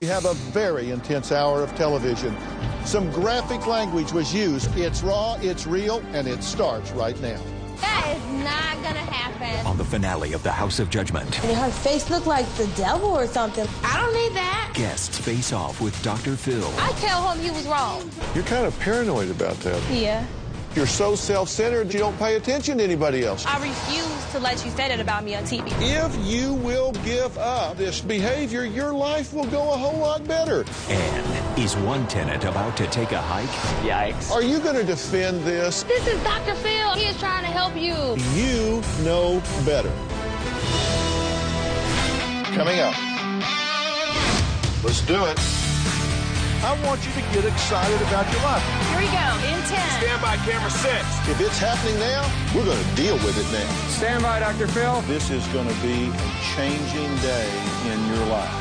We have a very intense hour of television. Some graphic language was used. It's raw, it's real, and it starts right now. That is not gonna happen. On the finale of the House of Judgment. And her face looked like the devil or something. I don't need that. Guests face off with Dr. Phil. I tell him he was wrong. You're kind of paranoid about that. Yeah. You're so self-centered, you don't pay attention to anybody else. I refuse to let you say that about me on TV. If you will give up this behavior, your life will go a whole lot better. And is one tenant about to take a hike? Yikes. Are you going to defend this? This is Dr. Phil. He is trying to help you. You know better. Coming up. Let's do it. I want you to get excited about your life. Here we go. In 10. Stand by, camera 6. If it's happening now, we're going to deal with it now. Stand by, Dr. Phil. This is going to be a changing day in your life.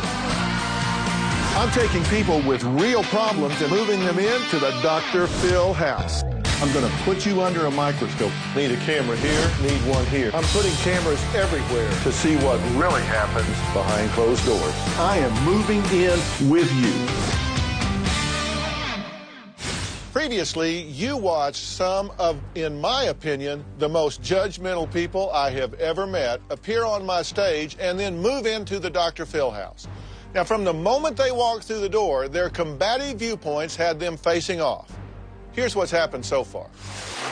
I'm taking people with real problems and moving them into the Dr. Phil house. I'm going to put you under a microscope. Need a camera here, need one here. I'm putting cameras everywhere to see what really happens behind closed doors. I am moving in with you. Previously, you watched some of, in my opinion, the most judgmental people I have ever met appear on my stage and then move into the Dr. Phil house. Now, from the moment they walked through the door, their combative viewpoints had them facing off. Here's what's happened so far.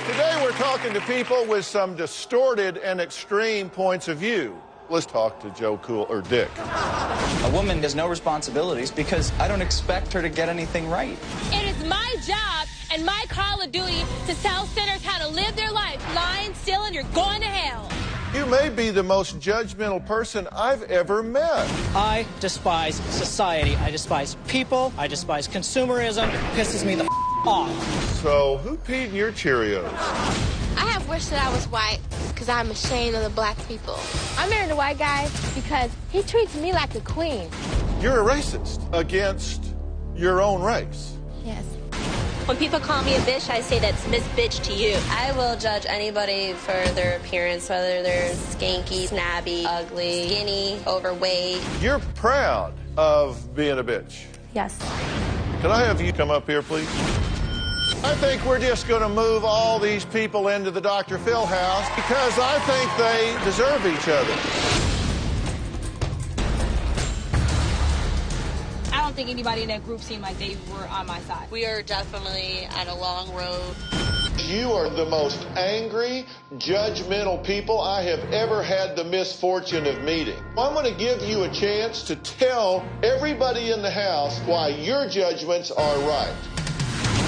Today, we're talking to people with some distorted and extreme points of view. Let's talk to Joe Cool or Dick. A woman has no responsibilities because I don't expect her to get anything right. It is my job and my call of duty to tell sinners how to live their life. Lying, stealing, you're going to hell. You may be the most judgmental person I've ever met. I despise society. I despise people. I despise consumerism. It pisses me the off. So, who peed in your Cheerios? I have wished that I was white because I'm ashamed of the black people. I married a white guy because he treats me like a queen. You're a racist against your own race. Yes. When people call me a bitch, I say that's Miss Bitch to you. I will judge anybody for their appearance, whether they're skanky, snobby, ugly, skinny, overweight. You're proud of being a bitch. Yes. Can I have you come up here, please? I think we're just going to move all these people into the Dr. Phil house because I think they deserve each other. I don't think anybody in that group seemed like they were on my side. We are definitely on a long road. You are the most angry, judgmental people I have ever had the misfortune of meeting. I'm going to give you a chance to tell everybody in the house why your judgments are right.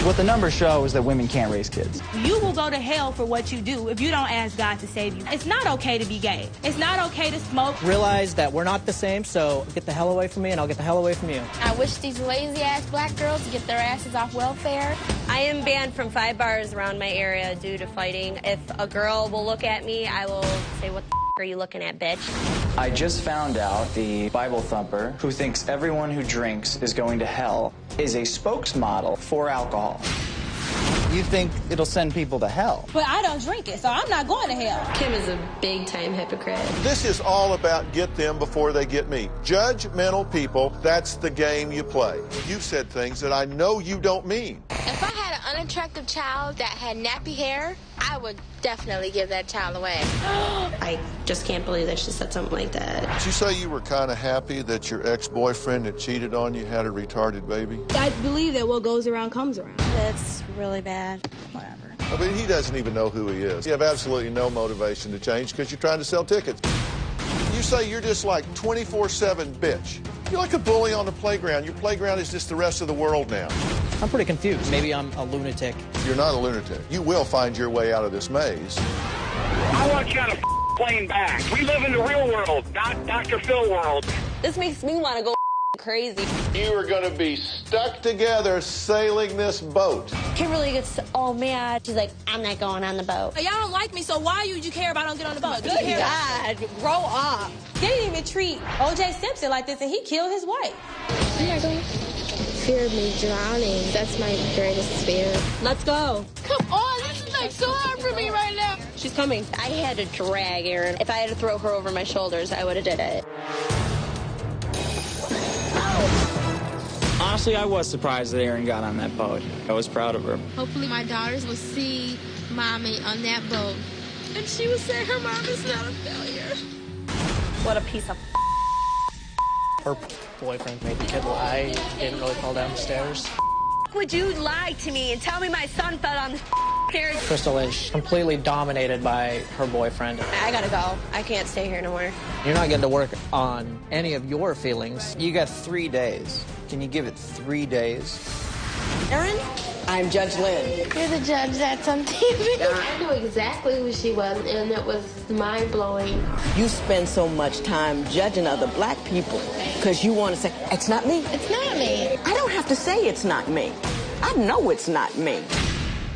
What the numbers show is that women can't raise kids. You will go to hell for what you do if you don't ask God to save you. It's not okay to be gay. It's not okay to smoke. Realize that we're not the same, so get the hell away from me and I'll get the hell away from you. I wish these lazy-ass black girls would get their asses off welfare. I am banned from 5 bars around my area due to fighting. If a girl will look at me, I will say, what the are you looking at, bitch? I just found out the Bible thumper who thinks everyone who drinks is going to hell is a spokesmodel for alcohol. You think it'll send people to hell? But I don't drink it, so I'm not going to hell. Kim is a big-time hypocrite. This is all about get them before they get me. Judgmental people, that's the game you play. You've said things that I know you don't mean. If I had an unattractive child that had nappy hair, I would definitely give that child away. I just can't believe that she said something like that. Did you say you were kind of happy that your ex-boyfriend that cheated on you had a retarded baby? I believe that what goes around comes around. That's really bad. Whatever. I mean, he doesn't even know who he is. You have absolutely no motivation to change because you're trying to sell tickets. You say you're just like 24/7 bitch. You're like a bully on the playground. Your playground is just the rest of the world now. I'm pretty confused. Maybe I'm a lunatic. You're not a lunatic. You will find your way out of this maze. I want you on a plane back. We live in the real world, not Dr. Phil world. This makes me want to go crazy. You are going to be stuck together sailing this boat. Kimberly gets all mad. She's like, I'm not going on the boat. Y'all don't like me, so why would you care if I don't get on the boat? Good God, grow up. They didn't even treat O.J. Simpson like this, and he killed his wife. Oh my God. Fear of me drowning. That's my greatest fear. Let's go. Come on, this is like so hard for me right now. She's coming. I had to drag Erin. If I had to throw her over my shoulders, I would have did it. Honestly, I was surprised that Erin got on that boat. I was proud of her. Hopefully my daughters will see Mommy on that boat. And she will say her mom is not a failure. What a piece of Her boyfriend made the kid lie. Didn't really fall down the stairs. Would you lie to me and tell me my son fell on the stairs? Crystal is completely dominated by her boyfriend. I gotta go. I can't stay here no more. You're not getting to work on any of your feelings. You got 3 days. Can you give it 3 days? Erin? I'm Judge Lynn. You're the judge that's on TV. I knew exactly who she was, and it was mind-blowing. You spend so much time judging other black people because you want to say, it's not me. It's not me. I don't have to say it's not me. I know it's not me.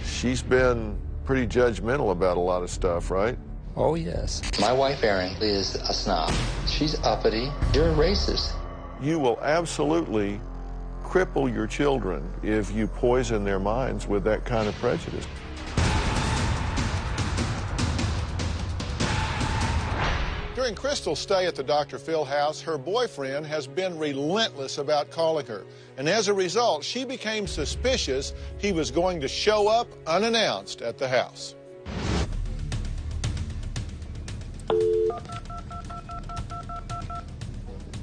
She's been pretty judgmental about a lot of stuff, right? Oh, yes. My wife, Erin, is a snob. She's uppity. You're a racist. You will absolutely cripple your children if you poison their minds with that kind of prejudice. During Crystal's stay at the Dr. Phil house, her boyfriend has been relentless about calling her. And as a result, she became suspicious he was going to show up unannounced at the house.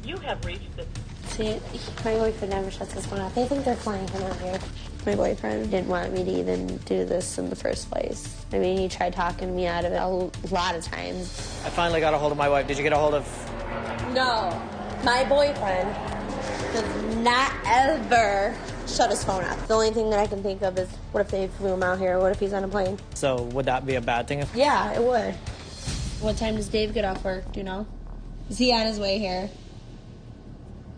You have reached the... See, my boyfriend never shuts his phone off. They think they're flying him out here. My boyfriend didn't want me to even do this in the first place. I mean, he tried talking me out of it a lot of times. I finally got a hold of my wife. Did you get a hold of... No, my boyfriend does not ever shut his phone off. The only thing that I can think of is, what if they flew him out here? What if he's on a plane? So would that be a bad thing? Yeah, it would. What time does Dave get off work? Do you know? Is he on his way here?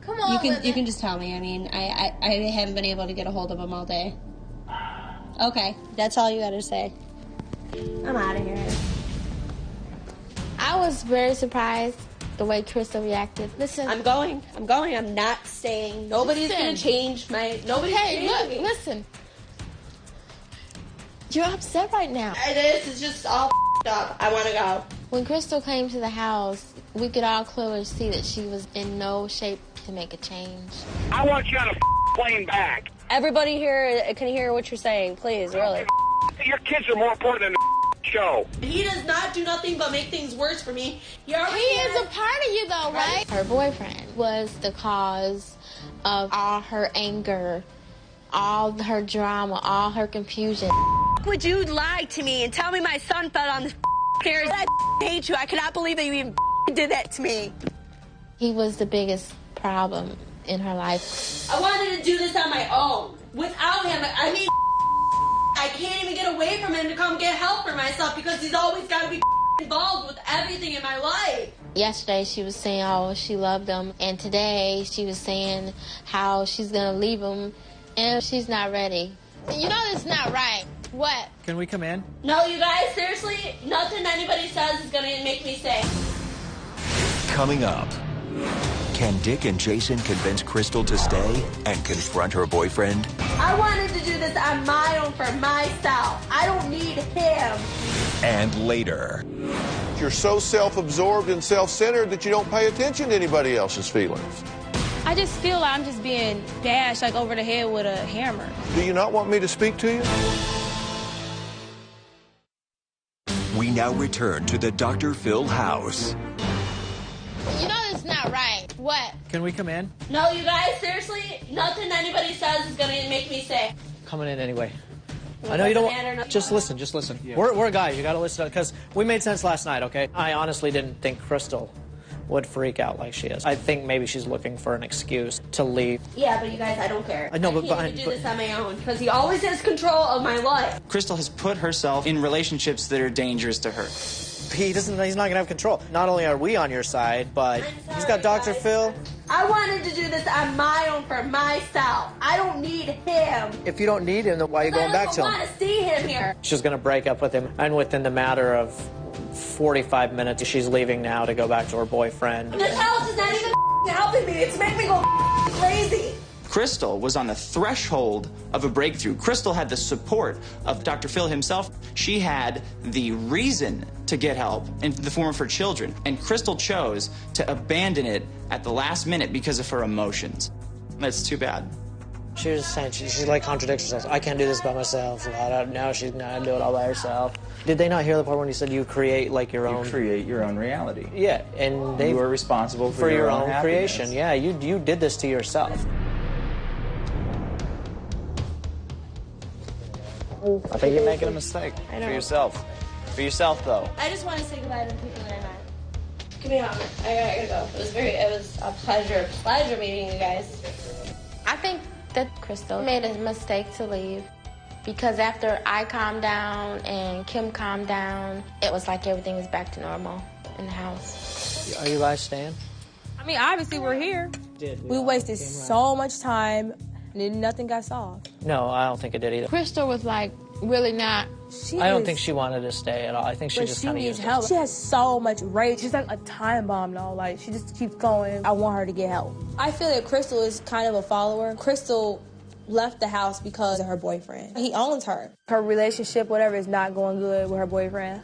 Come on, You can just tell me. I mean, I haven't been able to get a hold of him all day. Okay, that's all you gotta say. I'm out of here. I was very surprised the way Crystal reacted. Listen. I'm going. I'm not staying. Nobody's gonna change my... Nobody's Hey, look, listen. You're upset right now. It is. It's just all up. I want to go. When Crystal came to the house, we could all clearly see that she was in no shape to make a change. I want you on a plane back. Everybody here can hear what you're saying, please, really. Your kids are more important than the show. He does not do nothing but make things worse for me. He is a part of you, though, right? Her boyfriend was the cause of all her anger, all her drama, all her confusion. Would you lie to me and tell me my son fell on the stairs? I hate you. I cannot believe that you even did that to me. He was the biggest problem in her life. I wanted to do this on my own. Without him, I mean, I can't even get away from him to come get help for myself because he's always got to be involved with everything in my life. Yesterday she was saying how she loved him, and today she was saying how she's gonna leave him, and she's not ready. You know that's not right. What? Can we come in? No, you guys, seriously, nothing anybody says is gonna make me stay. Coming up, can Dick and Jason convince Crystal to stay and confront her boyfriend? I wanted to do this on my own for myself. I don't need him. And later, You're so self-absorbed and self-centered that you don't pay attention to anybody else's feelings. I just feel like I'm just being bashed like over the head with a hammer. Do you not want me to speak to you? we now return to the Dr. Phil house. You know that's not right. What? Can we come in? No, you guys, seriously, nothing anybody says is gonna make me stay. Coming in anyway. I know you don't want... Just listen, just listen. Yeah. We're guys, you gotta listen, because we made sense last night, okay? I honestly didn't think Crystal would freak out like she is. I think maybe she's looking for an excuse to leave. Yeah, but you guys, I don't care. I know, but... I can't do this on my own, because he always has control of my life. Crystal has put herself in relationships that are dangerous to her. He's not gonna have control. Not only are we on your side, but he's got Dr. Phil. I wanted to do this on my own for myself. I don't need him. If you don't need him, then why are you going back to him? I don't want to see him here. She's gonna break up with him, and within the matter of 45 minutes, she's leaving now to go back to her boyfriend. This house is not even helping me. It's making me go crazy. Crystal was on the threshold of a breakthrough. Crystal had the support of Dr. Phil himself. She had the reason to get help in the form of her children. And Crystal chose to abandon it at the last minute because of her emotions. That's too bad. She was saying, she like contradicts herself. I can't do this by myself. Now she's gonna do it all by herself. Did they not hear the part when you said you create like your own? You create your own reality. Yeah, and you are responsible for your own happiness. creation. Yeah, you did this to yourself. I think you're making a mistake for yourself. For yourself, though. I just want to say goodbye to the people that I met. Give me a moment. I gotta go. It was a pleasure meeting you guys. I think that Crystal made a mistake to leave because after I calmed down and Kim calmed down, it was like everything was back to normal in the house. Are you guys staying? I mean, obviously we're here. We wasted so much time and nothing got solved. No, I don't think it did either. Crystal was like really not. I don't think she wanted to stay at all. I think she just kind of used help. it. She has so much rage. She's like a time bomb, though. Like, she just keeps going. I want her to get help. I feel that Crystal is kind of a follower. Crystal left the house because of her boyfriend. He owns her. Her relationship, whatever, is not going good with her boyfriend.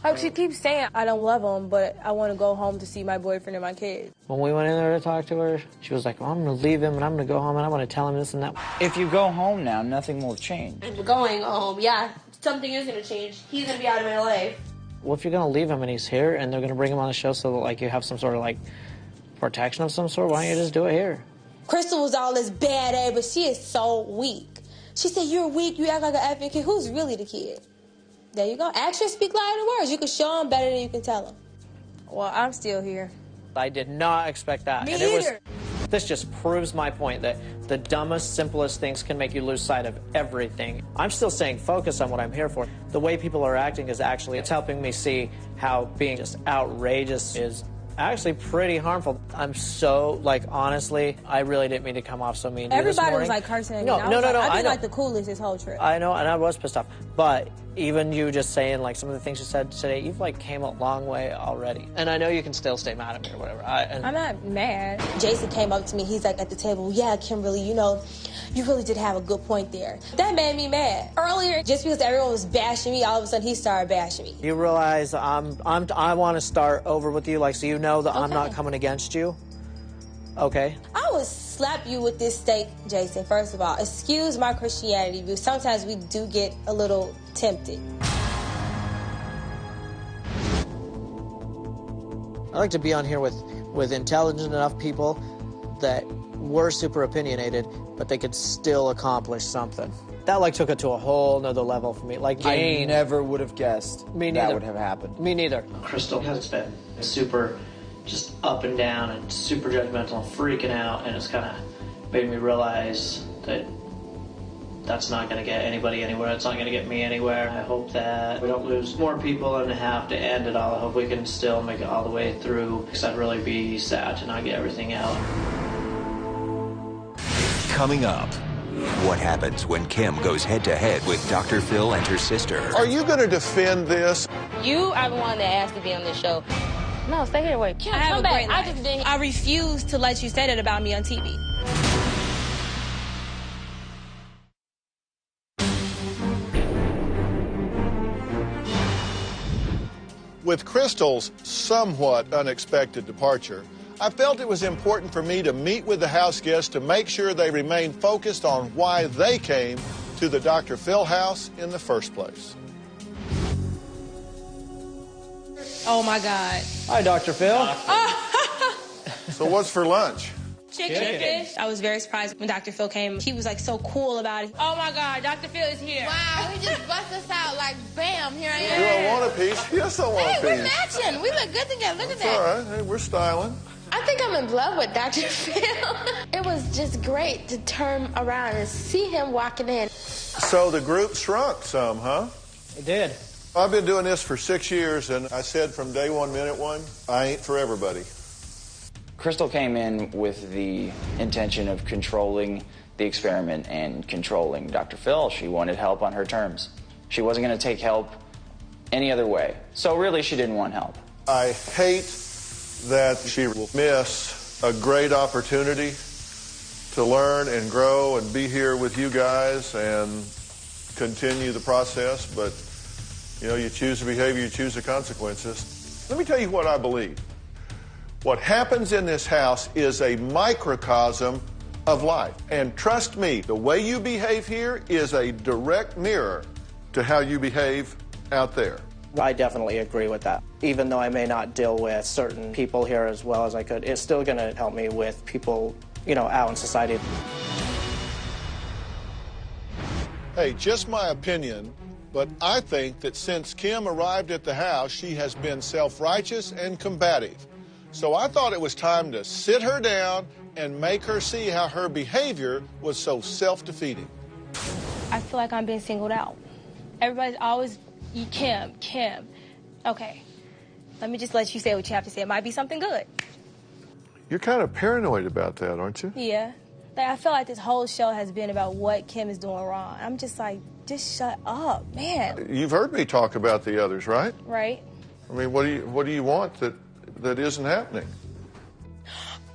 Like, she keeps saying, I don't love him, but I want to go home to see my boyfriend and my kids. When we went in there to talk to her, she was like, well, I'm going to leave him and I'm going to go home and I'm going to tell him this and that. If you go home now, nothing will change. I'm going home, yeah. Something is going to change. He's going to be out of my life. Well, if you're going to leave him and he's here and they're going to bring him on the show so that, like, you have some sort of, like, protection of some sort, why don't you just do it here? Crystal was all this bad A, but she is so weak. She said, you're weak, you act like an effing kid. Who's really the kid? There you go. Actions speak louder than words. You can show them better than you can tell them. Well, I'm still here. I did not expect that. Me either. This just proves my point that the dumbest, simplest things can make you lose sight of everything. I'm still staying focused on what I'm here for. The way people are acting is actually, it's helping me see how being just outrageous is actually pretty harmful. I'm so, like, honestly, I really didn't mean to come off so mean to you this Everybody morning. was like cursing at me. No. I've been I like the coolest this whole trip. I know, and I was pissed off. But even you just saying, like, some of the things you said today, you've, like, came a long way already. And I know you can still stay mad at me or whatever. I'm not mad. Jason came up to me. He's like at the table, yeah, Kimberly, you know, you really did have a good point there. That made me mad. Earlier, just because everyone was bashing me, all of a sudden he started bashing me. You realize I want to start over with you, like, so you know that I'm not coming against you. Okay. I would slap you with this steak, Jason, first of all. Excuse my Christianity view. Sometimes we do get a little tempted. I like to be on here with intelligent enough people that were super opinionated, but they could still accomplish something. That, like, took it to a whole nother level for me. Like, I never would have guessed that would have happened. Me neither. Crystal has been super just up and down and super judgmental and freaking out, and it's kind of made me realize that that's not going to get anybody anywhere. It's not going to get me anywhere. I hope that we don't lose more people and have to end it all. I hope we can still make it all the way through, because I'd really be sad to not get everything out. Coming up, what happens when Kim goes head-to-head with Dr. Phil and her sister? Are you going to defend this? You are the one that asked to be on this show. No, stay here. Wait. I have come a back. great life. I just didn't. I refuse to let you say that about me on TV. With Crystal's somewhat unexpected departure, I felt it was important for me to meet with the house guests to make sure they remained focused on why they came to the Dr. Phil house in the first place. Oh, my God. Hi, Dr. Phil. So what's for lunch? Chicken fish. I was very surprised when Dr. Phil came. He was like so cool about it. Oh my God, Dr. Phil is here. Wow, he just bust us out like bam, here I am. Do I want a piece? Yes, I want a piece. Hey, we're matching. We look good together. Look at that. All right. Hey, we're styling. I think I'm in love with Dr. Phil. It was just great to turn around and see him walking in. So the group shrunk some, huh? It did. I've been doing this for 6 years, and I said from day one, minute one, I ain't for everybody. Crystal came in with the intention of controlling the experiment and controlling Dr. Phil. She wanted help on her terms. She wasn't going to take help any other way. So really, she didn't want help. I hate that she will miss a great opportunity to learn and grow and be here with you guys and continue the process. But, you know, you choose the behavior, you choose the consequences. Let me tell you what I believe. What happens in this house is a microcosm of life. And trust me, the way you behave here is a direct mirror to how you behave out there. I definitely agree with that. Even though I may not deal with certain people here as well as I could, it's still going to help me with people, you know, out in society. Hey, just my opinion, but I think that since Kim arrived at the house, she has been self-righteous and combative. So I thought it was time to sit her down and make her see how her behavior was so self-defeating. I feel like I'm being singled out. Everybody's always, Kim. Okay, let me just let you say what you have to say. It might be something good. You're kind of paranoid about that, aren't you? Yeah. Like, I feel like this whole show has been about what Kim is doing wrong. I'm just like, just shut up, man. You've heard me talk about the others, right? Right. I mean, what do you want that isn't happening?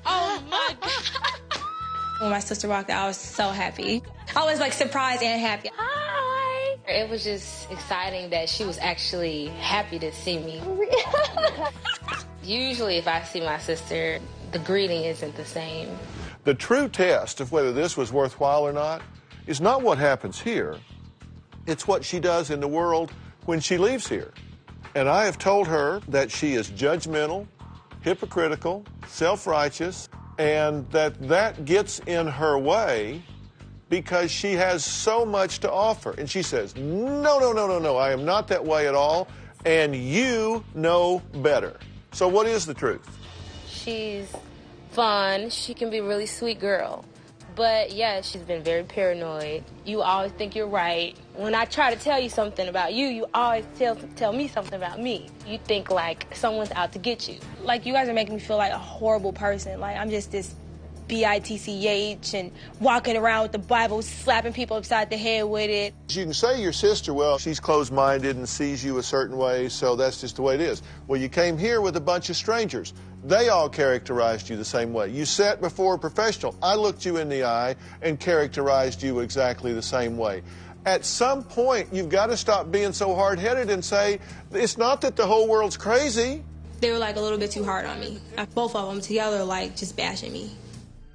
Oh, my God. When my sister walked out, I was so happy. I was, like, surprised and happy. Hi. It was just exciting that she was actually happy to see me. Usually, if I see my sister, the greeting isn't the same. The true test of whether this was worthwhile or not is not what happens here. It's what she does in the world when she leaves here. And I have told her that she is judgmental, hypocritical, self-righteous, and that gets in her way because she has so much to offer. And she says, no, I am not that way at all, and you know better. So what is the truth? She's fun. She can be a really sweet girl. But, yeah, she's been very paranoid. You always think you're right. When I try to tell you something about you, you always tell me something about me. You think, like, someone's out to get you. Like, you guys are making me feel like a horrible person. Like, I'm just this bitch and walking around with the Bible, slapping people upside the head with it. You can say your sister, well, she's closed-minded and sees you a certain way, so that's just the way it is. Well, you came here with a bunch of strangers. They all characterized you the same way. You sat before a professional. I looked you in the eye and characterized you exactly the same way. At some point, you've got to stop being so hard-headed and say, it's not that the whole world's crazy. They were, like, a little bit too hard on me. Both of them together, like, just bashing me.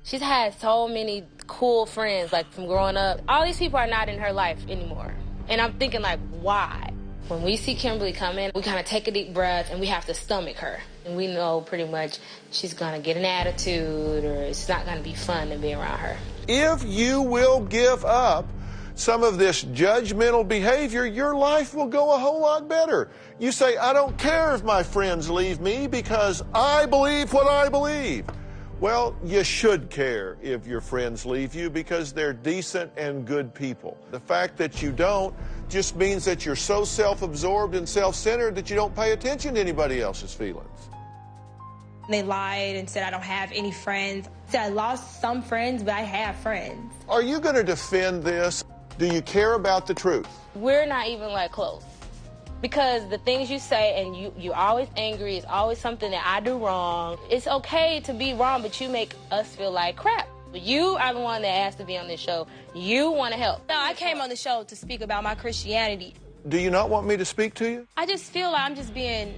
She's had so many cool friends, like, from growing up. All these people are not in her life anymore. And I'm thinking, like, why? When we see Kimberly come in, we kind of take a deep breath and we have to stomach her. And we know pretty much she's going to get an attitude or it's not going to be fun to be around her. If you will give up some of this judgmental behavior, your life will go a whole lot better. You say, I don't care if my friends leave me because I believe what I believe. Well, you should care if your friends leave you because they're decent and good people. The fact that you don't just means that you're so self-absorbed and self-centered that you don't pay attention to anybody else's feelings. They lied and said I don't have any friends. Said I lost some friends, but I have friends. Are you going to defend this? Do you care about the truth? We're not even, like, close. Because the things you say, and you're always angry, it's always something that I do wrong. It's okay to be wrong, but you make us feel like crap. You are the one that asked to be on this show. You want to help. No, I came on the show to speak about my Christianity. Do you not want me to speak to you? I just feel like I'm just being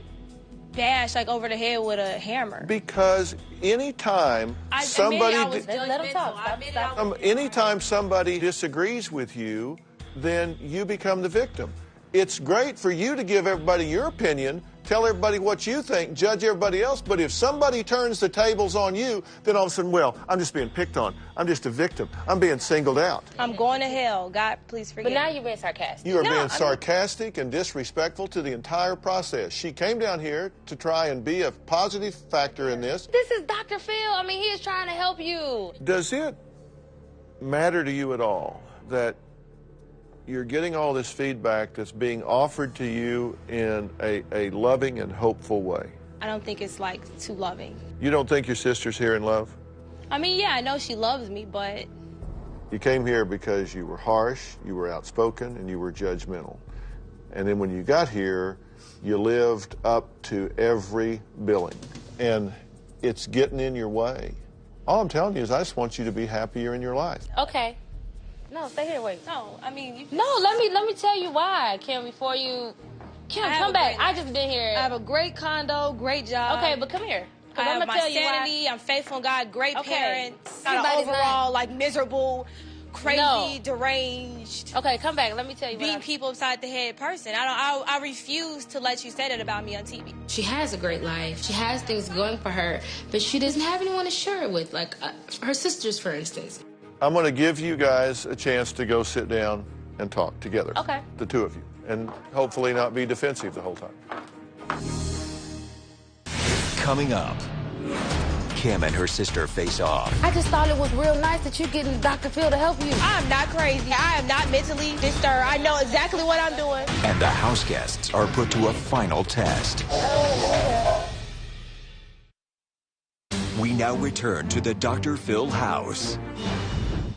bashed, like, over the head with a hammer. Because anytime somebody... Let him talk. Stop. Anytime somebody disagrees with you, then you become the victim. It's great for you to give everybody your opinion, tell everybody what you think, judge everybody else, but if somebody turns the tables on you, then all of a sudden, well, I'm just being picked on. I'm just a victim. I'm being singled out. I'm going to hell. God, please forgive me. But now you're being sarcastic. You are being sarcastic and disrespectful to the entire process. She came down here to try and be a positive factor in this. This is Dr. Phil. I mean, he is trying to help you. Does it matter to you at all that you're getting all this feedback that's being offered to you in a loving and hopeful way? I don't think it's, like, too loving. You don't think your sister's here in love? I mean, yeah, I know she loves me, but... You came here because you were harsh, you were outspoken, and you were judgmental. And then when you got here, you lived up to every billing. And it's getting in your way. All I'm telling you is I just want you to be happier in your life. Okay. No, stay here, wait. No, I mean... No, let me tell you why, Kim, before you... Kim, come back. I just been here. I have a great condo, great job. Okay, but come here. I have my sanity. I'm faithful in God. Great parents. Not an overall like miserable, crazy, deranged. Okay, come back. Let me tell you. Beat people upside the head person. I refuse to let you say that about me on TV. She has a great life. She has things going for her, but she doesn't have anyone to share it with, like her sisters, for instance. I'm going to give you guys a chance to go sit down and talk together. Okay. The two of you. And hopefully not be defensive the whole time. Coming up, Kim and her sister face off. I just thought it was real nice that you're getting Dr. Phil to help you. I'm not crazy. I am not mentally disturbed. I know exactly what I'm doing. And the house guests are put to a final test. We now return to the Dr. Phil house.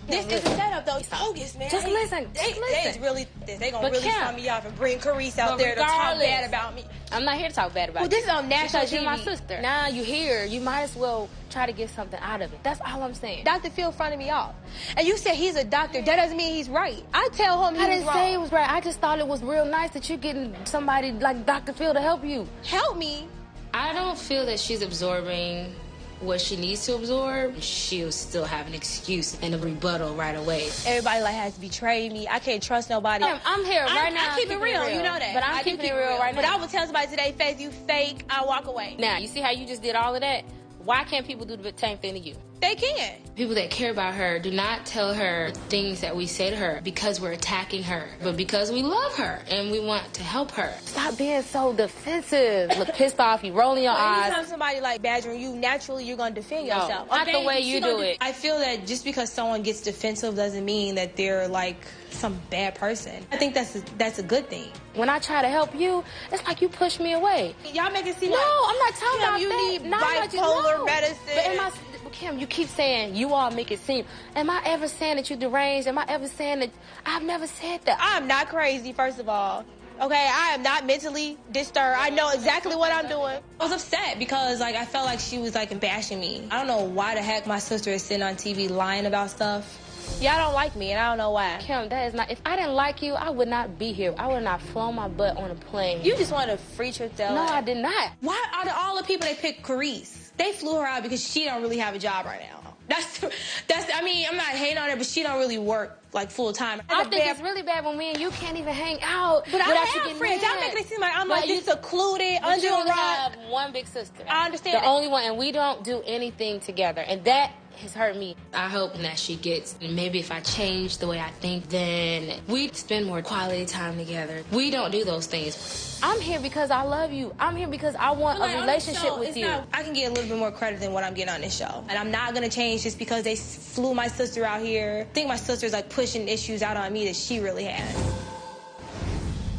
This is a setup, though. It's bogus, man. Just listen. They gonna really sign me off and bring Carice out there to talk bad about me. I'm not here to talk bad about you. Well, this is on national because TV. you're my sister. Now you here, you might as well try to get something out of it. That's all I'm saying. Dr. Phil fronted me off. And you said he's a doctor. That doesn't mean he's right. I tell him I didn't say it was right. I just thought it was real nice that you're getting somebody like Dr. Phil to help you. Help me? I don't feel that she's absorbing what she needs to absorb. She'll still have an excuse and a rebuttal right away. Everybody like has betrayed me. I can't trust nobody. I'm here right now. I keep it real. You know that. But I'm keeping it real right now. But I would tell somebody today, face you fake, I walk away. Now, you see how you just did all of that? Why can't people do the same thing to you? They can. People that care about her do not tell her things that we say to her because we're attacking her, but because we love her and we want to help her. Stop being so defensive. Look pissed off, you rolling your eyes. Anytime somebody like badgering you, naturally you're going to defend yourself. Not the way you do it. I feel that just because someone gets defensive doesn't mean that they're like some bad person. I think that's a good thing. When I try to help you, it's like you push me away. Y'all make it seem no, like... No, I'm not talking about you that. need bipolar medicine. But Kim, you keep saying you all make it seem. Am I ever saying that you deranged? Am I ever saying that? I've never said that. I'm not crazy, first of all. Okay, I am not mentally disturbed. I know exactly what I'm doing. I was upset because like I felt like she was like bashing me. I don't know why the heck my sister is sitting on TV lying about stuff. Y'all don't like me, and I don't know why. Kim, that is not... If I didn't like you, I would not be here. I would not flown my butt on a plane. You just wanted to free yourself. No, I did not. Why out of all the people they picked Carice? They flew her out because she don't really have a job right now. I mean, I'm not hating on her, but she don't really work like full time. I think it's really bad when me and you can't even hang out. But I have friends. Y'all making it seem like I'm like this secluded, under a rock. Have one big sister. I understand. The only one, and we don't do anything together, and that has hurt me. I hope that she gets, maybe if I change the way I think, then we'd spend more quality time together. We don't do those things. I'm here because I love you. I'm here because I want a relationship with you. I can get a little bit more credit than what I'm getting on this show. And I'm not going to change just because they flew my sister out here. I think my sister's like pushing issues out on me that she really has.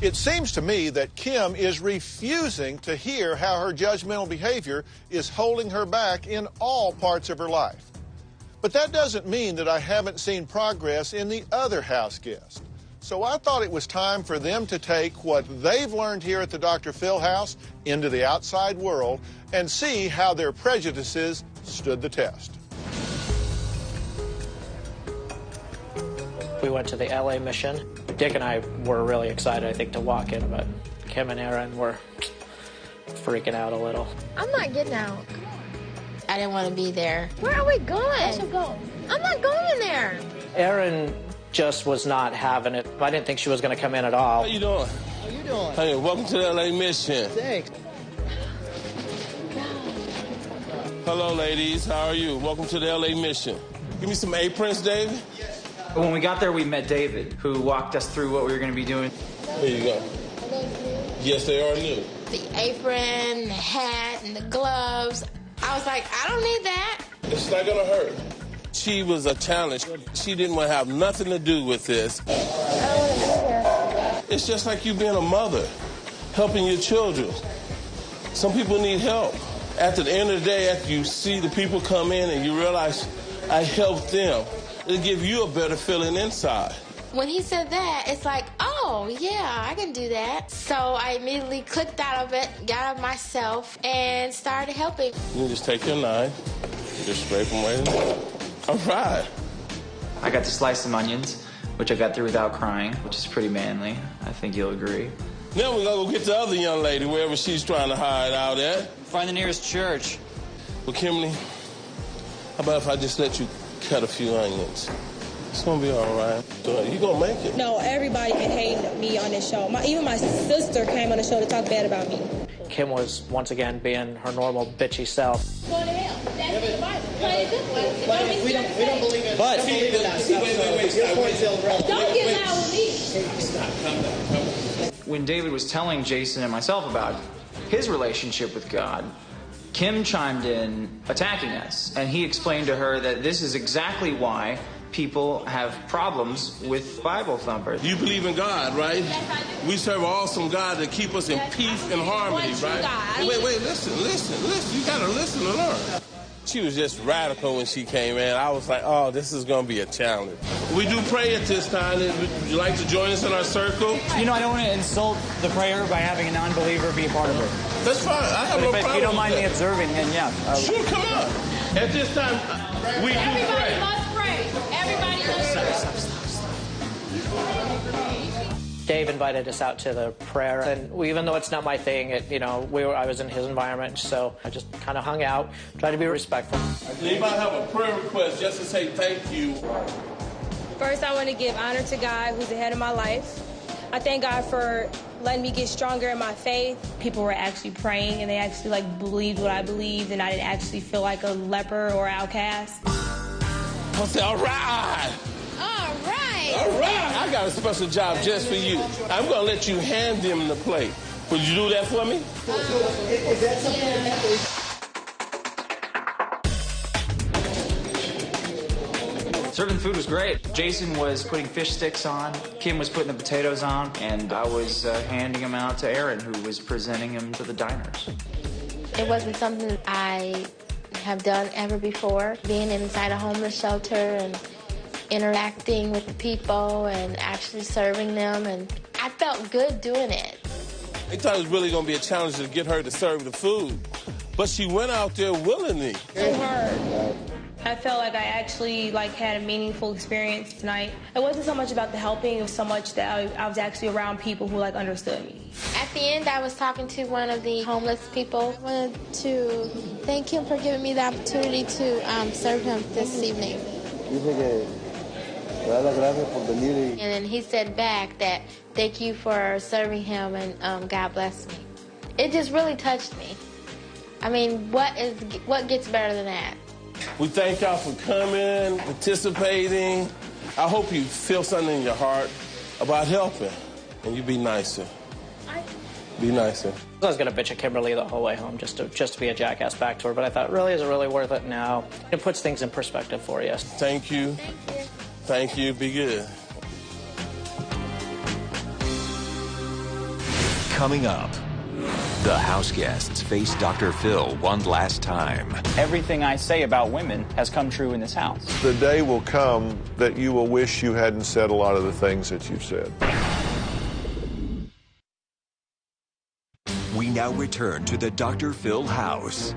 It seems to me that Kim is refusing to hear how her judgmental behavior is holding her back in all parts of her life. But that doesn't mean that I haven't seen progress in the other house guests. So I thought it was time for them to take what they've learned here at the Dr. Phil house into the outside world and see how their prejudices stood the test. We went to the LA mission. Dick and I were really excited, I think, to walk in, but Kim and Aaron were freaking out a little. I'm not getting out. I didn't want to be there. Where are we going? Let's go. I'm not going there. Aaron just was not having it. I didn't think she was going to come in at all. How you doing? How you doing? Hey, welcome to the LA mission. Thanks. Hello, ladies. How are you? Welcome to the LA mission. Give me some aprons, David. When we got there, we met David, who walked us through what we were going to be doing. Here you go. Yes, they are new. The apron, the hat, and the gloves. I was like, I don't need that. It's not going to hurt. She was a challenge. She didn't want to have nothing to do with this. I don't want to be here. It's just like you being a mother, helping your children. Some people need help. At the end of the day, after you see the people come in and you realize I helped them, it'll give you a better feeling inside. When he said that, it's like, oh, yeah, I can do that. So I immediately clicked out of it, got out of myself, and started helping. You can just take your knife, just scrape them right in there. All right. I got to slice some onions, which I got through without crying, which is pretty manly. I think you'll agree. Now we're going to go get the other young lady, wherever she's trying to hide out at. Find the nearest church. Well, Kimberly, how about if I just let you cut a few onions? It's gonna be all right. You gonna make it. No, everybody can hate me on this show. Even my sister came on the show to talk bad about me. Kim was once again being her normal bitchy self. Going to hell. That's the Bible. Play the good one. But we don't believe it. But don't get loud with me. Stop. Calm down. When David was telling Jason and myself about his relationship with God, Kim chimed in attacking us, and he explained to her that this is exactly why people have problems with Bible thumpers. You believe in God, right? Yes, I do. We serve an awesome God to keep us in peace and harmony, right? Wait, listen. You gotta listen to learn. She was just radical when she came in. I was like, oh, this is gonna be a challenge. We do pray at this time. Would you like to join us in our circle? You know, I don't want to insult the prayer by having a non-believer be a part of it. That's fine. I have no problem. If you don't mind me observing, then yeah. Sure, come on. At this time, we do pray. Everybody must pray. Everybody must pray. Dave invited us out to the prayer, and even though it's not my thing, I was in his environment, so I just kind of hung out, tried to be respectful. Anybody have a prayer request just to say thank you? First, I want to give honor to God, who's the head of my life. I thank God for letting me get stronger in my faith. People were actually praying, and they actually believed what I believed, and I didn't actually feel like a leper or outcast. I said, all right. All right, I got a special job just for you. I'm going to let you hand them the plate. Would you do that for me? Is that something Serving food was great. Jason was putting fish sticks on, Kim was putting the potatoes on, and I was handing them out to Aaron, who was presenting them to the diners. It wasn't something I have done ever before, being inside a homeless shelter and interacting with the people and actually serving them, and I felt good doing it. They thought it was really going to be a challenge to get her to serve the food, but she went out there willingly. It hurt. I felt like I actually had a meaningful experience tonight. It wasn't so much about the helping, it was so much that I was actually around people who understood me. At the end, I was talking to one of the homeless people. I wanted to thank him for giving me the opportunity to serve him this evening. And then he said back that thank you for serving him and God bless me. It just really touched me. I mean, what gets better than that? We thank y'all for coming, participating. I hope you feel something in your heart about helping, and you be nicer. Be nicer. I was going to bitch at Kimberly the whole way home just to be a jackass back to her, but I thought, really, is it really worth it now? It puts things in perspective for you. Thank you. Thank you. Thank you. Be good. Coming up, the house guests face Dr. Phil one last time. Everything I say about women has come true in this house. The day will come that you will wish you hadn't said a lot of the things that you've said. We now return to the Dr. Phil house.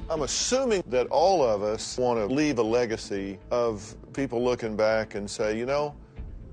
I'm assuming that all of us want to leave a legacy of people looking back and say,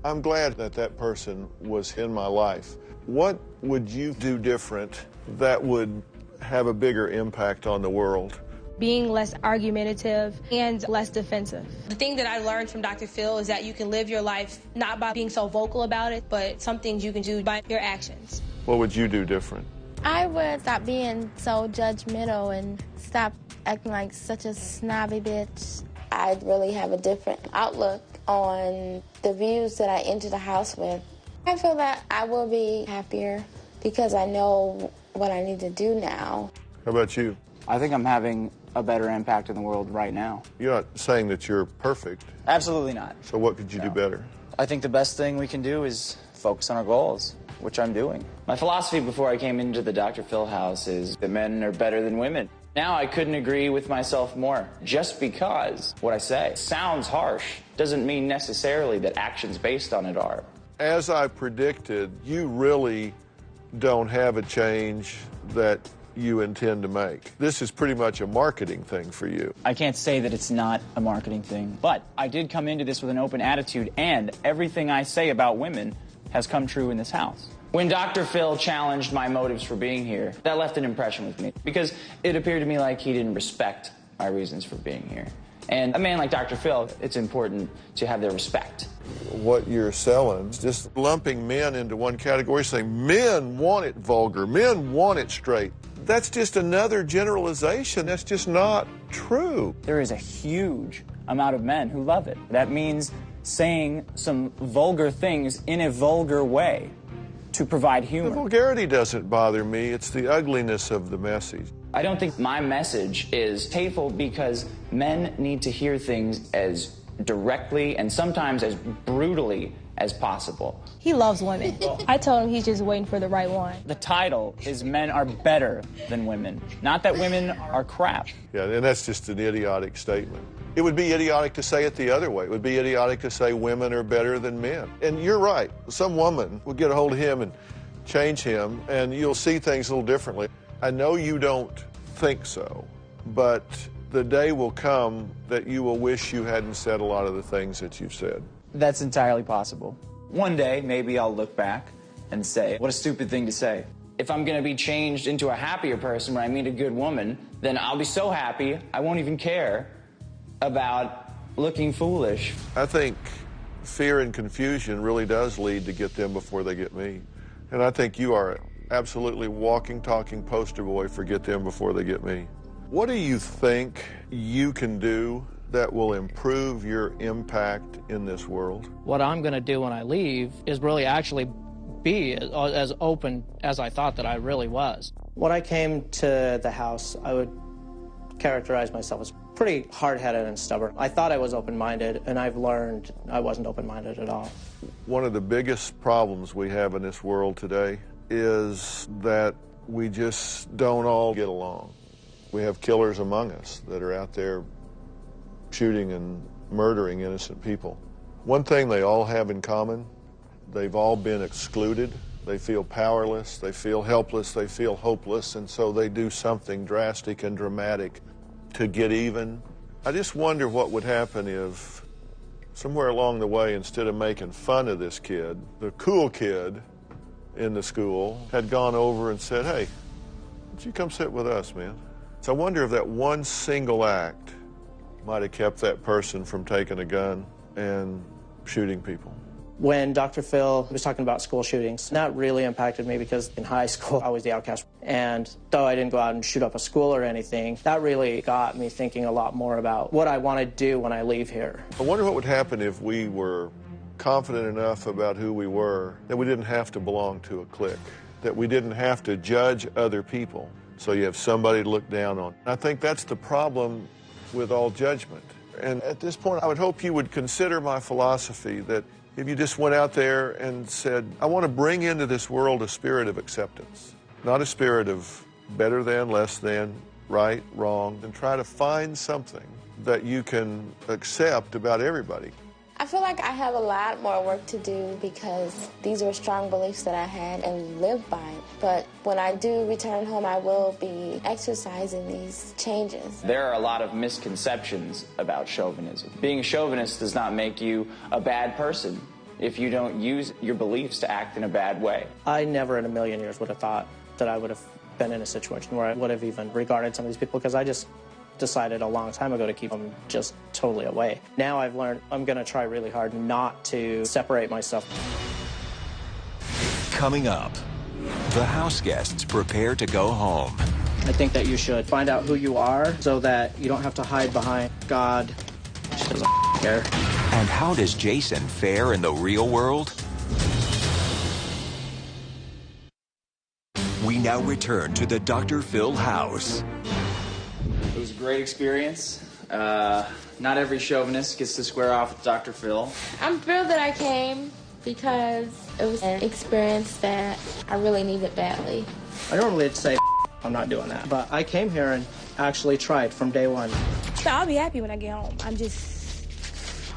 I'm glad that that person was in my life. What would you do different that would have a bigger impact on the world? Being less argumentative and less defensive. The thing that I learned from Dr. Phil is that you can live your life not by being so vocal about it, but some things you can do by your actions. What would you do different? I would stop being so judgmental and stop acting like such a snobby bitch. I'd really have a different outlook on the views that I enter the house with. I feel that I will be happier because I know what I need to do now. How about you? I think I'm having a better impact in the world right now. You're not saying that you're perfect. Absolutely not. So what could you do better? I think the best thing we can do is focus on our goals, which I'm doing. My philosophy before I came into the Dr. Phil house is that men are better than women. Now I couldn't agree with myself more. Just because what I say sounds harsh doesn't mean necessarily that actions based on it are. As I predicted, you really don't have a change that you intend to make. This is pretty much a marketing thing for you. I can't say that it's not a marketing thing, but I did come into this with an open attitude, and everything I say about women has come true in this house. When Dr. Phil challenged my motives for being here, that left an impression with me because it appeared to me like he didn't respect my reasons for being here. And a man like Dr. Phil, it's important to have their respect. What you're selling is just lumping men into one category, saying men want it vulgar, men want it straight. That's just another generalization. That's just not true. There is a huge amount of men who love it. That means saying some vulgar things in a vulgar way to provide humor. The vulgarity doesn't bother me. It's the ugliness of the message. I don't think my message is hateful because men need to hear things as directly and sometimes as brutally as possible. He loves women. I told him he's just waiting for the right one. The title is Men Are Better Than Women, not that women are crap. Yeah, and that's just an idiotic statement. It would be idiotic to say it the other way. It would be idiotic to say women are better than men. And you're right. Some woman will get a hold of him and change him, and you'll see things a little differently. I know you don't think so, but the day will come that you will wish you hadn't said a lot of the things that you've said. That's entirely possible. One day, maybe I'll look back and say, what a stupid thing to say. If I'm going to be changed into a happier person when I meet a good woman, then I'll be so happy I won't even care about looking foolish. I think fear and confusion really does lead to get them before they get me. And I think you are absolutely walking, talking poster boy for get them before they get me. What do you think you can do that will improve your impact in this world? What I'm going to do when I leave is really actually be as open as I thought that I really was. When I came to the house, I would characterize myself as pretty hard-headed and stubborn. I thought I was open-minded, and I've learned I wasn't open-minded at all. One of the biggest problems we have in this world today is that we just don't all get along. We have killers among us that are out there shooting and murdering innocent people. One thing they all have in common, they've all been excluded. They feel powerless, they feel helpless, they feel hopeless, and so they do something drastic and dramatic to get even. I just wonder what would happen if somewhere along the way, instead of making fun of this kid, the cool kid in the school had gone over and said, hey, why don't you come sit with us, man? So I wonder if that one single act might have kept that person from taking a gun and shooting people. When Dr. Phil was talking about school shootings, that really impacted me because in high school, I was the outcast. And though I didn't go out and shoot up a school or anything, that really got me thinking a lot more about what I want to do when I leave here. I wonder what would happen if we were confident enough about who we were that we didn't have to belong to a clique, that we didn't have to judge other people so you have somebody to look down on. I think that's the problem with all judgment. And at this point, I would hope you would consider my philosophy that if you just went out there and said, I want to bring into this world a spirit of acceptance, not a spirit of better than, less than, right, wrong, and try to find something that you can accept about everybody. I feel like I have a lot more work to do because these were strong beliefs that I had and lived by. But when I do return home, I will be exercising these changes. There are a lot of misconceptions about chauvinism. Being a chauvinist does not make you a bad person if you don't use your beliefs to act in a bad way. I never in a million years would have thought that I would have been in a situation where I would have even regarded some of these people, because I just decided a long time ago to keep them just totally away. Now I've learned I'm going to try really hard not to separate myself. Coming up, the house guests prepare to go home. I think that you should find out who you are so that you don't have to hide behind God. She doesn't care. And how does Jason fare in the real world? We now return to the Dr. Phil house. It was a great experience. Not every chauvinist gets to square off with Dr. Phil. I'm thrilled that I came because it was an experience that I really needed badly. I normally say I'm not doing that, but I came here and actually tried from day one. So I'll be happy when I get home. I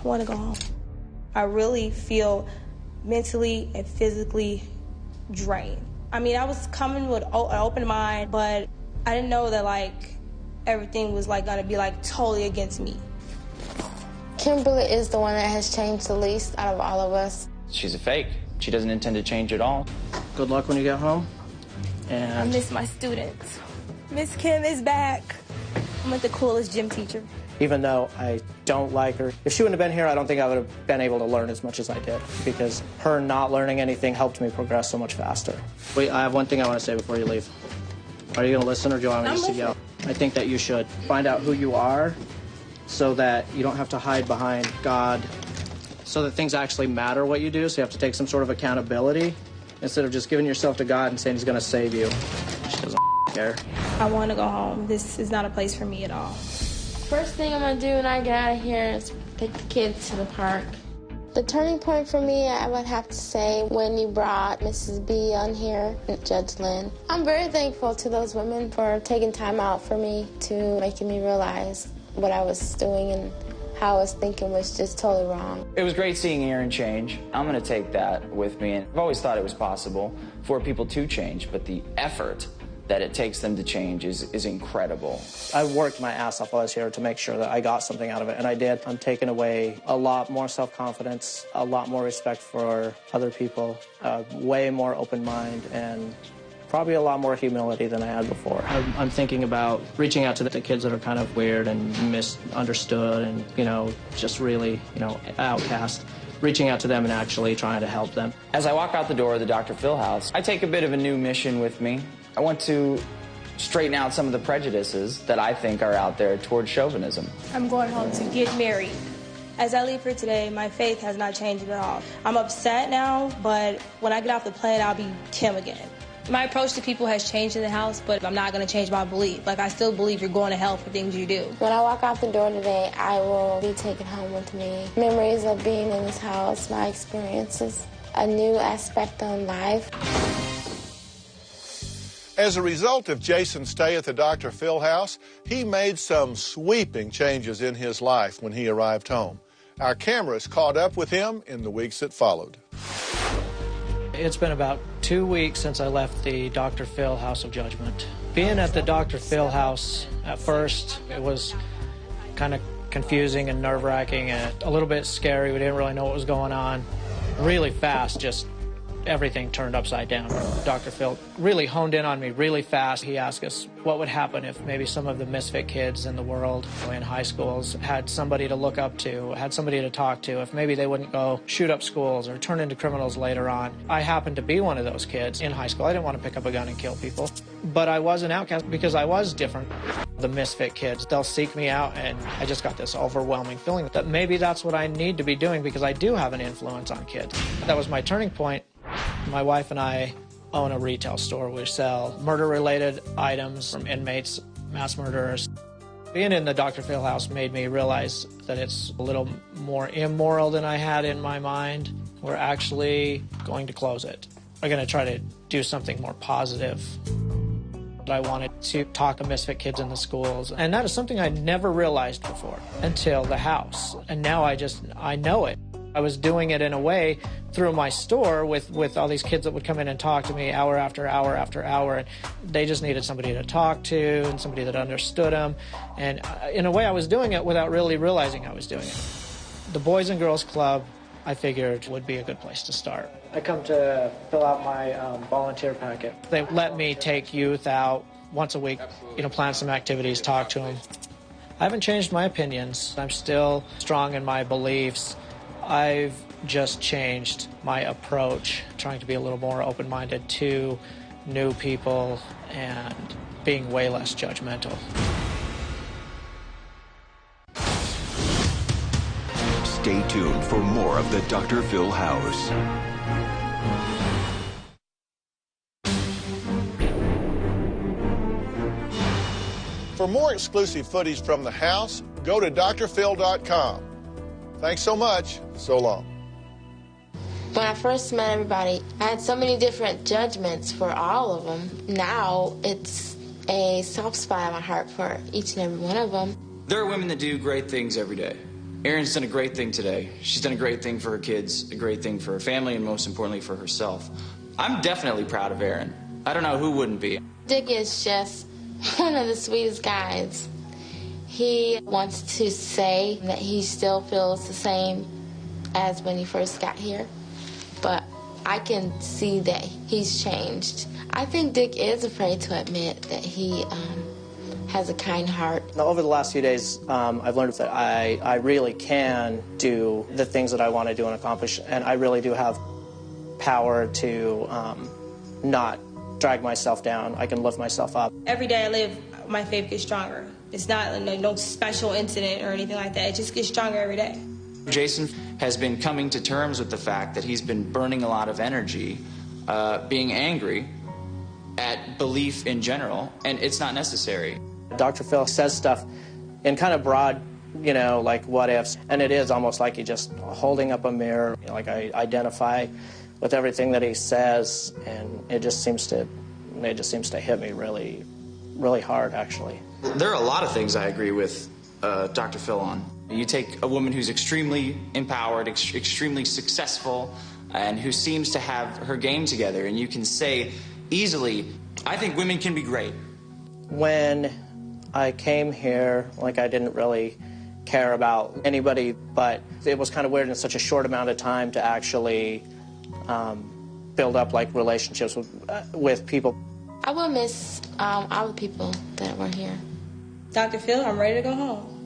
want to go home. I really feel mentally and physically drained. I mean, I was coming with an open mind, but I didn't know that, like, everything was, like, gonna be, like, totally against me. Kimberly is the one that has changed the least out of all of us. She's a fake. She doesn't intend to change at all. Good luck when you get home. I And miss my students. Miss Kim is back. I'm like the coolest gym teacher. even though I don't like her, if she wouldn't have been here, I don't think I would have been able to learn as much as I did, because her not learning anything helped me progress so much faster. Wait, I have one thing I want to say before you leave. Are you going to listen, or do you want me just to yell? I think that you should find out who you are so that you don't have to hide behind God, so that things actually matter what you do, so you have to take some sort of accountability instead of just giving yourself to God and saying he's going to save you. She doesn't care. I want to go home. This is not a place for me at all. First thing I'm going to do when I get out of here is take the kids to the park. The turning point for me, I would have to say, when you brought Mrs. B on here, and Judge Lynn. I'm very thankful to those women for taking time out for me, to making me realize what I was doing and how I was thinking was just totally wrong. It was great seeing Aaron change. I'm going to take that with me. And I've always thought it was possible for people to change, but the effort that it takes them to change is incredible. I worked my ass off while I was here to make sure that I got something out of it, and I did. I'm taking away a lot more self-confidence, a lot more respect for other people, way more open mind, and probably a lot more humility than I had before. I'm thinking about reaching out to the kids that are kind of weird and misunderstood and, just really, outcast. Reaching out to them and actually trying to help them. As I walk out the door of the Dr. Phil house, I take a bit of a new mission with me. I want to straighten out some of the prejudices that I think are out there towards chauvinism. I'm going home to get married. As I leave for today, my faith has not changed at all. I'm upset now, but when I get off the plane, I'll be Kim again. My approach to people has changed in the house, but I'm not going to change my belief. I still believe you're going to hell for things you do. When I walk out the door today, I will be taken home with me. Memories of being in this house, my experiences, a new aspect on life. As a result of Jason's stay at the Dr. Phil house, he made some sweeping changes in his life when he arrived home. Our cameras caught up with him in the weeks that followed. It's been about 2 weeks since I left the Dr. Phil House of Judgment. Being at the Dr. Phil house, at first, it was kind of confusing and nerve-wracking and a little bit scary. We didn't really know what was going on. Really fast, just everything turned upside down. Dr. Phil really honed in on me really fast. He asked us what would happen if maybe some of the misfit kids in the world in high schools had somebody to look up to, had somebody to talk to, if maybe they wouldn't go shoot up schools or turn into criminals later on. I happened to be one of those kids in high school. I didn't want to pick up a gun and kill people, but I was an outcast because I was different. The misfit kids, they'll seek me out, and I just got this overwhelming feeling that maybe that's what I need to be doing, because I do have an influence on kids. That was my turning point. My wife and I own a retail store. We sell murder-related items from inmates, mass murderers. Being in the Dr. Phil house made me realize that it's a little more immoral than I had in my mind. We're actually going to close it. We're going to try to do something more positive. I wanted to talk to misfit kids in the schools, and that is something I never realized before until the house. And now I know it. I was doing it in a way through my store with all these kids that would come in and talk to me hour after hour after hour, and they just needed somebody to talk to and somebody that understood them. And in a way, I was doing it without really realizing I was doing it. The Boys and Girls Club, I figured, would be a good place to start. I come to fill out my volunteer packet. They let me take youth out once a week, plan some activities, talk to them. I haven't changed my opinions. I'm still strong in my beliefs. I've just changed my approach, trying to be a little more open-minded to new people and being way less judgmental. Stay tuned for more of the Dr. Phil House. For more exclusive footage from the house, go to drphil.com. Thanks so much. So long. When I first met everybody, I had so many different judgments for all of them. Now it's a soft spot in my heart for each and every one of them. There are women that do great things every day. Erin's done a great thing today. She's done a great thing for her kids, a great thing for her family, and most importantly for herself. I'm definitely proud of Aaron. I don't know who wouldn't be. Dick is just one of the sweetest guys. He wants to say that he still feels the same as when he first got here, but I can see that he's changed. I think Dick is afraid to admit that he has a kind heart. Over the last few days, I've learned that I really can do the things that I want to do and accomplish, and I really do have power to not drag myself down. I can lift myself up. Every day I live, my faith gets stronger. It's not no special incident or anything like that. It just gets stronger every day. Jason has been coming to terms with the fact that he's been burning a lot of energy, being angry at belief in general, and it's not necessary. Dr. Phil says stuff in kind of broad, you know, like what ifs, and it is almost like he's just holding up a mirror. You know, like I identify with everything that he says, and it just seems to hit me really, really hard, actually. There are a lot of things I agree with Dr. Phil on. You take a woman who's extremely empowered, extremely successful, and who seems to have her game together, and you can say easily, I think women can be great. When I came here, like, I didn't really care about anybody, but it was kind of weird in such a short amount of time to actually build up, like, relationships with people. I will miss all the people that were here. Dr. Phil, I'm ready to go home.